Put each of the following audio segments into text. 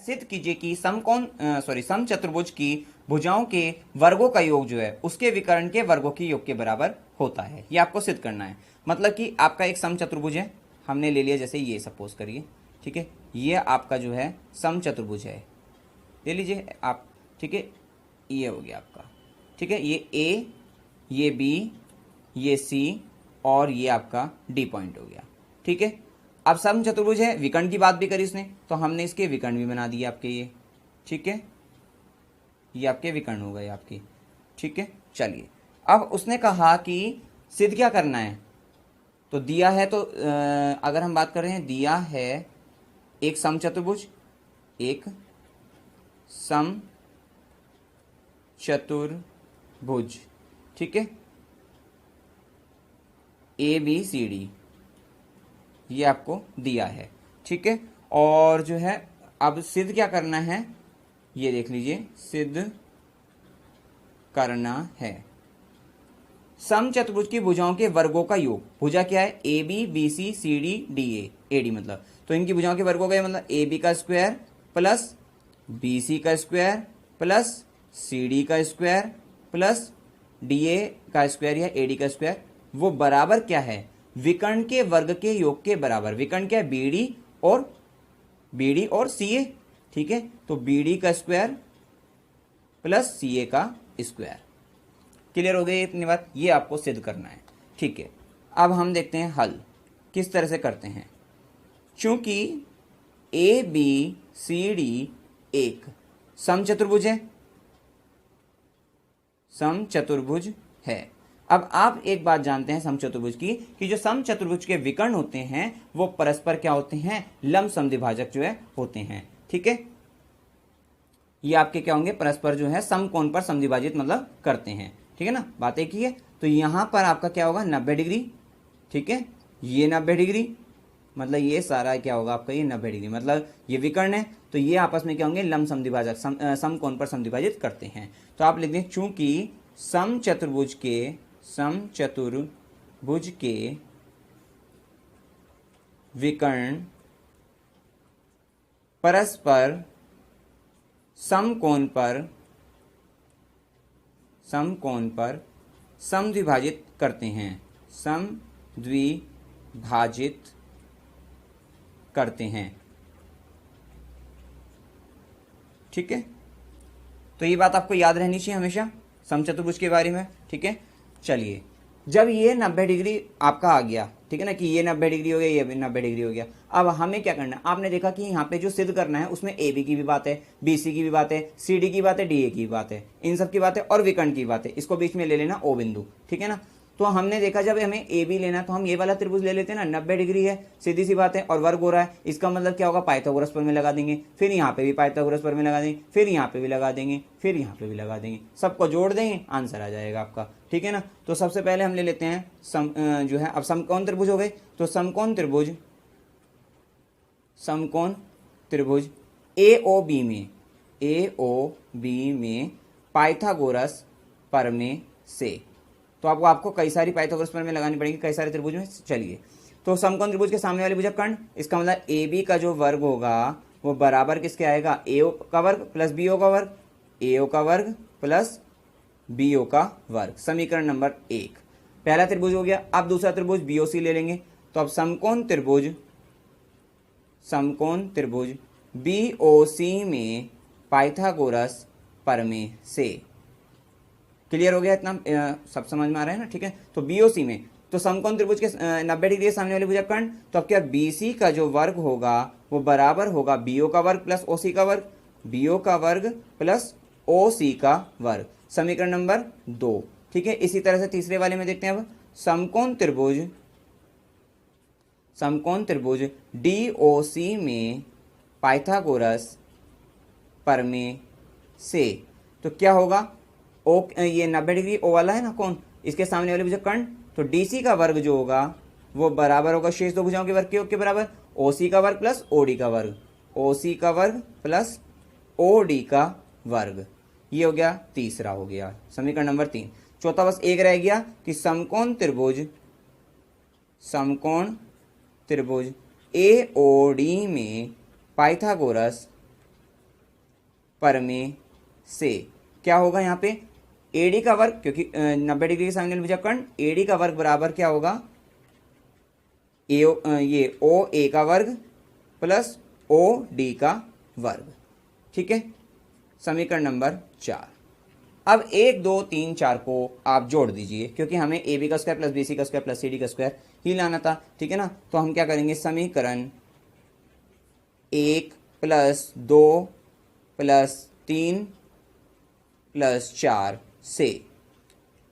सिद्ध कीजिए कि सम चतुर्भुज की भुजाओं के वर्गों का योग जो है उसके विकर्ण के वर्गों के योग के बराबर होता है। ये आपको सिद्ध करना है। मतलब कि आपका एक सम चतुर्भुज है, हमने ले लिया जैसे ये, सपोज करिए, ठीक है, ये आपका जो है सम चतुर्भुज है, ले लीजिए आप, ठीक है, ये हो गया आपका, ठीक है, ये ए, ये बी, ये सी और ये आपका डी पॉइंट हो गया, ठीक है। अब सम चतुर्भुज है, विकर्ण की बात भी करी इसने, तो हमने इसके विकर्ण भी बना दिए आपके ये, ठीक है, ये आपके विकर्ण हो गए आपकी, ठीक है। चलिए, अब उसने कहा कि सिद्ध क्या करना है, तो दिया है, तो अगर हम बात कर रहे हैं, दिया है एक सम चतुर्भुज, एक सम चतुर्भुज, ठीक है, ए बी सी डी, ये आपको दिया है, ठीक है। और जो है अब सिद्ध क्या करना है, ये देख लीजिए, सिद्ध करना है सम चतुर्भुज की भुजाओं के वर्गों का योग। भुजा क्या है, A B, B C, C D, D A D, मतलब तो इनकी भुजाओं के वर्गों का मतलब ए बी का स्क्वायर प्लस बी सी का स्क्वायर प्लस सी डी का स्क्वायर प्लस डी ए का स्क्वायर या ए डी का स्क्वायर, वो बराबर क्या है, विकर्ण के वर्ग के योग के बराबर। विकर्ण क्या है, बी डी और सी ए, ठीक है, तो बी डी का स्क्वायर प्लस सी ए का स्क्वायर। क्लियर हो गई इतनी बात, ये आपको सिद्ध करना है, ठीक है। अब हम देखते हैं हल किस तरह से करते हैं। चूंकि ए बी सी डी एक सम चतुर्भुज है, सम चतुर्भुज है। अब आप एक बात जानते हैं सम चतुर्भुज की, कि जो सम चतुर्भुज के विकर्ण होते हैं वो परस्पर क्या होते हैं, लंब समद्विभाजक जो है होते हैं, ठीक है। ये आपके क्या होंगे, परस्पर जो है समकोण पर समद्विभाजित मतलब करते हैं, ठीक है ना, बात एक ही है। तो यहां पर आपका क्या होगा, 90 डिग्री, ठीक है, ये 90 डिग्री, मतलब ये सारा क्या होगा आपका, ये 90 डिग्री, मतलब ये विकर्ण है, तो ये आपस में क्या होंगे, लंब समद्विभाजक, समकोण पर समद्विभाजित करते हैं। तो आप लिख दें, चूंकि सम चतुर्भुज के विकर्ण परस्पर समकोण पर समद्विभाजित करते हैं, समद्विभाजित करते हैं, ठीक है। तो ये बात आपको याद रहनी चाहिए हमेशा समचतुर्भुज के बारे में, ठीक है। चलिए, जब ये 90 डिग्री आपका आ गया, ठीक है ना, कि ये 90 डिग्री हो गया, ये भी 90 डिग्री हो गया, अब हमें क्या करना है, आपने देखा कि यहाँ पे जो सिद्ध करना है उसमें ए बी की भी बात है, बी सी की भी बात है, सी डी की बात है, डी ए की बात है, इन सब की बात है और विकर्ण की बात है, इसको बीच में ले लेना ओ बिंदु, ठीक है ना। तो हमने देखा जब हमें ए बी लेना तो हम ये वाला त्रिभुज ले लेते हैं ना, 90 डिग्री है, सीधी सी बात है, और वर्ग हो रहा है, इसका मतलब क्या होगा, पाइथागोरस प्रमेय लगा देंगे, फिर यहाँ पे भी पाइथागोरस प्रमेय लगा देंगे, फिर यहाँ पे भी लगा देंगे, फिर यहाँ पे भी लगा देंगे, सबको जोड़ देंगे, आंसर आ जाएगा आपका, ठीक है ना। तो सबसे पहले हम ले लेते हैं जो है, अब समकोण त्रिभुज हो गए, तो समकोण त्रिभुज ए ओ बी में पाइथागोरस प्रमेय से, तो आपको कई सारी पाइथागोरस प्रमेय लगानी पड़ेगी कई सारे त्रिभुज में। चलिए, तो समकोण त्रिभुज के सामने वाले भुजक कर्ण, इसका मतलब ए बी का जो वर्ग होगा वो बराबर किसके आएगा, ए ओ का वर्ग प्लस बी ओ का वर्ग, ए ओ का वर्ग प्लस बी ओ का वर्ग। समीकरण नंबर 1 पहला त्रिभुज हो गया। अब दूसरा त्रिभुज बी ओ सी ले लेंगे, तो अब समकोण त्रिभुज बी ओ सी में पाइथागोरस प्रमेय से। क्लियर हो गया इतना, सब समझ में आ रहा है ना, ठीक है। तो बीओसी में, तो समकोण त्रिभुज के 90 डिग्री सामने वाले भुजक कर्ण, तो अब क्या, बीसी का जो वर्ग होगा वो बराबर होगा बीओ का वर्ग प्लस ओसी का वर्ग, बीओ का वर्ग प्लस ओसी का वर्ग। समीकरण नंबर 2, ठीक है। इसी तरह से तीसरे वाले में देखते हैं अब, समकोण त्रिभुज डीओसी में पाइथागोरस प्रमेय से, तो क्या होगा, ओ ये 90 डिग्री ओ वाला है ना कौन, इसके सामने वाले भुजक कर्ण, तो डीसी का वर्ग जो होगा वो बराबर होगा शेष दो भुजाओं के वर्ग के योग के बराबर, ओसी का वर्ग प्लस ओडी का वर्ग, ओसी का वर्ग प्लस ओडी का वर्ग। ये हो गया, तीसरा हो गया समीकरण नंबर 3। चौथा बस एक रह गया कि समकोण त्रिभुज एओडी में पाइथागोरस पर में से क्या होगा यहाँ पे AD का वर्ग, क्योंकि 90 डिग्री के सामने भुजगखंड, AD का वर्ग बराबर क्या होगा ये OA का वर्ग प्लस OD का वर्ग। ठीक है, समीकरण नंबर 4। अब 1 2 3 4 को आप जोड़ दीजिए, क्योंकि हमें AB का स्क्वायर प्लस BC का स्क्वायर प्लस CD का स्क्वायर ही लाना था। ठीक है ना, तो हम क्या करेंगे, समीकरण 1 प्लस 2 प्लस 3 प्लस 4 से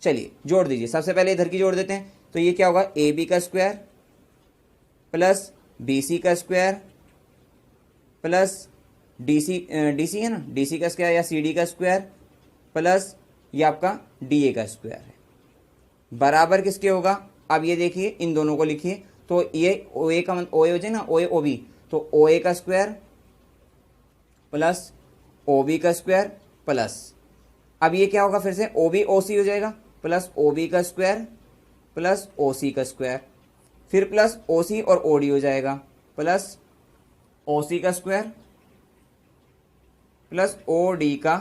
चलिए जोड़ दीजिए। सबसे पहले इधर की जोड़ देते हैं, तो ये क्या होगा AB का स्क्वायर प्लस BC का स्क्वायर प्लस DC है ना, DC का स्क्वायर या CD का स्क्वायर प्लस ये आपका DA का स्क्वायर है, बराबर किसके होगा। अब ये देखिए इन दोनों को लिखिए, तो ये OA का OA हो जाए ना, OA OB, तो OA का स्क्वायर प्लस OB का स्क्वायर प्लस, अब ये क्या होगा फिर से OB OC हो जाएगा, प्लस OB का स्क्वायर प्लस OC का स्क्वायर, फिर प्लस OC और OD हो जाएगा, प्लस OC का स्क्वायर प्लस OD का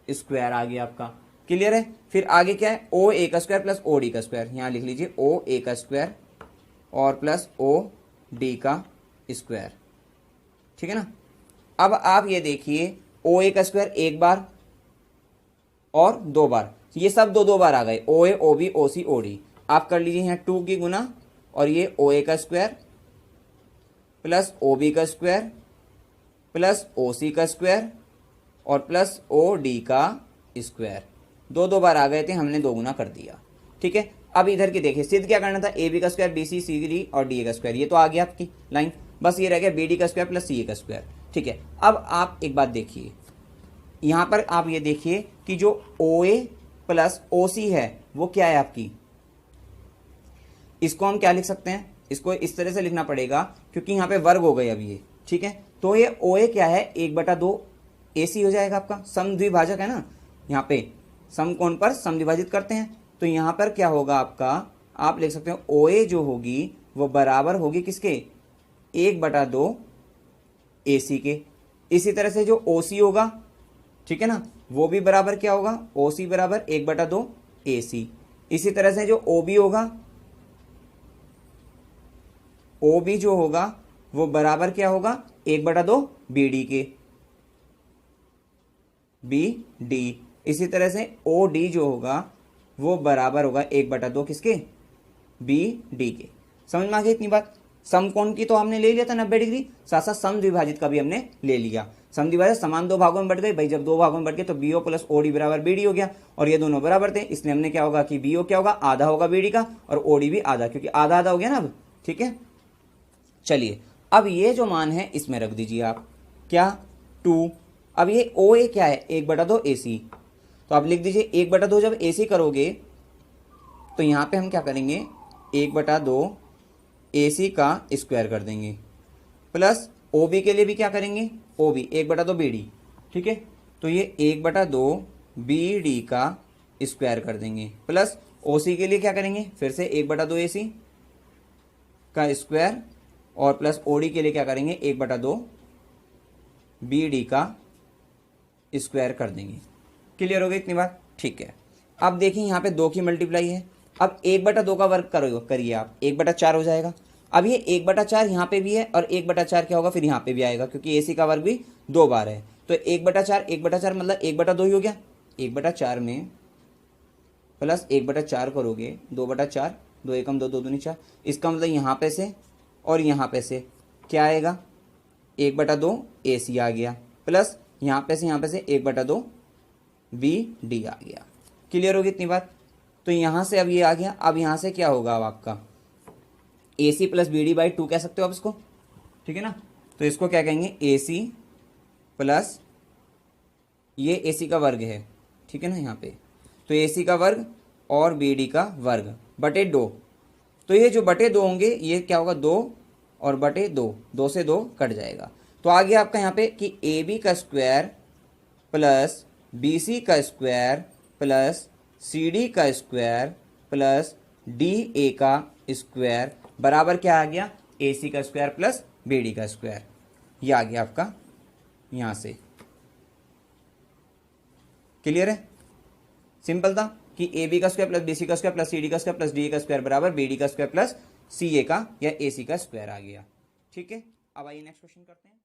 स्क्वायर आ गया आपका। क्लियर है। फिर आगे क्या है, OA का स्क्वायर प्लस OD का स्क्वायर, यहाँ लिख लीजिए OA का स्क्वायर और प्लस OD का स्क्वायर। ठीक है ना। अब आप ये देखिए OA का स्क्वायर एक बार और दो बार, ये सब दो दो बार आ गए, OA OB OC OD। आप कर लीजिए यहाँ 2 की गुना, और ये OA का स्क्वायर प्लस OB का स्क्वायर प्लस OC का स्क्वायर और प्लस OD का स्क्वायर, दो दो बार आ गए थे, हमने दो गुना कर दिया। ठीक है। अब इधर की देखिए, सिद्ध क्या करना था, AB का स्क्वायर BC CD और DA का स्क्वायर, ये तो आ गया आपकी लाइन, बस ये रह गया BD का स्क्वायर प्लस CA का स्क्वायर। ठीक है। अब आप एक बात देखिए, यहाँ पर आप ये देखिए कि जो OA प्लस OC है वो क्या है आपकी, इसको हम क्या लिख सकते हैं, इसको इस तरह से लिखना पड़ेगा, क्योंकि यहाँ पे वर्ग हो गए अभी ये। ठीक है। तो ये OA क्या है, 1/2 AC हो जाएगा आपका, समद्विभाजक है ना, यहाँ पे समकोण पर समद्विभाजित करते हैं, तो यहाँ पर क्या होगा आपका, आप लिख सकते हो OA जो होगी वो बराबर होगी किसके, 1/2 AC के। इसी तरह से जो OC होगा, ठीक है ना, वो भी बराबर क्या होगा, OC बराबर 1/2 AC। इसी तरह से जो OB होगा, OB जो होगा वो बराबर क्या होगा, 1/2 BD के, BD। इसी तरह से OD जो होगा वो बराबर होगा 1/2 किसके, BD के। समझ में आ गई इतनी बात। समकोण की तो हमने ले लिया था 90 डिग्री, साथ साथ समद्विभाजित का भी हमने ले लिया। समद्विभाजित समान दो भागों में बढ़ गई भाई, जब दो भागों में बढ़ गए तो BO प्लस OD बराबर BD हो गया, और ये दोनों बराबर थे, इसलिए हमने क्या होगा कि BO क्या होगा, आधा होगा BD का, और OD भी आधा, क्योंकि आधा आधा हो गया ना अब। ठीक है। चलिए अब ये जो मान है इसमें रख दीजिए आप क्या, 2। अब ये OA क्या है, 1/2 AC, तो आप लिख दीजिए 1/2 जब AC करोगे तो यहाँ पे हम क्या करेंगे, 1/2 AC का स्क्वायर कर देंगे, प्लस OB के लिए भी क्या करेंगे, OB 1/2 BD। ठीक है। तो ये 1/2 BD का स्क्वायर कर देंगे, प्लस OC के लिए क्या करेंगे, फिर से 1/2 AC का स्क्वायर, और प्लस OD के लिए क्या करेंगे, 1/2 BD का स्क्वायर कर देंगे। क्लियर हो गई इतनी बात। ठीक है। अब देखिए यहाँ पे 2 की मल्टीप्लाई है, अब 1/2 का वर्ग करिए आप, 1/4 हो जाएगा। अब ये 1/4 यहाँ पे भी है, और 1/4 क्या होगा फिर यहाँ पे भी आएगा, क्योंकि AC का वर्ग भी 2 बार है, तो 1/4 मतलब 1/2 ही हो गया। 1/4 में प्लस 1/4 करोगे, 2/4, 2 एकम 2, 2 दूनी 4, इसका मतलब यहाँ पे से और यहाँ पे से क्या आएगा, 1/2 AC आ गया, प्लस यहाँ पे से 1/2 BD आ गया। क्लियर होगी इतनी बात। तो यहाँ से अब ये आ गया, अब यहाँ से क्या होगा, अब आपका AC प्लस BD/2 कह सकते हो आप इसको। ठीक है ना। तो इसको क्या कहेंगे, AC प्लस ये AC का वर्ग है, ठीक है ना यहाँ पे, तो AC का वर्ग और BD का वर्ग बटे 2, तो ये जो बटे 2 होंगे ये क्या होगा, 2 और बटे 2, 2 से 2 कट जाएगा। तो आ गया आपका यहाँ पे कि AB का स्क्वायर प्लस BC का स्क्वायर प्लस CD का स्क्वायर प्लस DA का स्क्वायर बराबर क्या आ गया, AC का स्क्वायर प्लस BD का स्क्वायर। ये आ गया आपका यहाँ से। क्लियर है, सिंपल था कि ए बी का स्क्वायर प्लस बी सी का स्क्वायर प्लस सी डी का स्क्वायर प्लस डी ए का स्क्वायर बराबर बी डी का स्क्वायर प्लस सी ए का या ए सी का स्क्वायर आ गया। ठीक है, अब आइए नेक्स्ट क्वेश्चन करते हैं।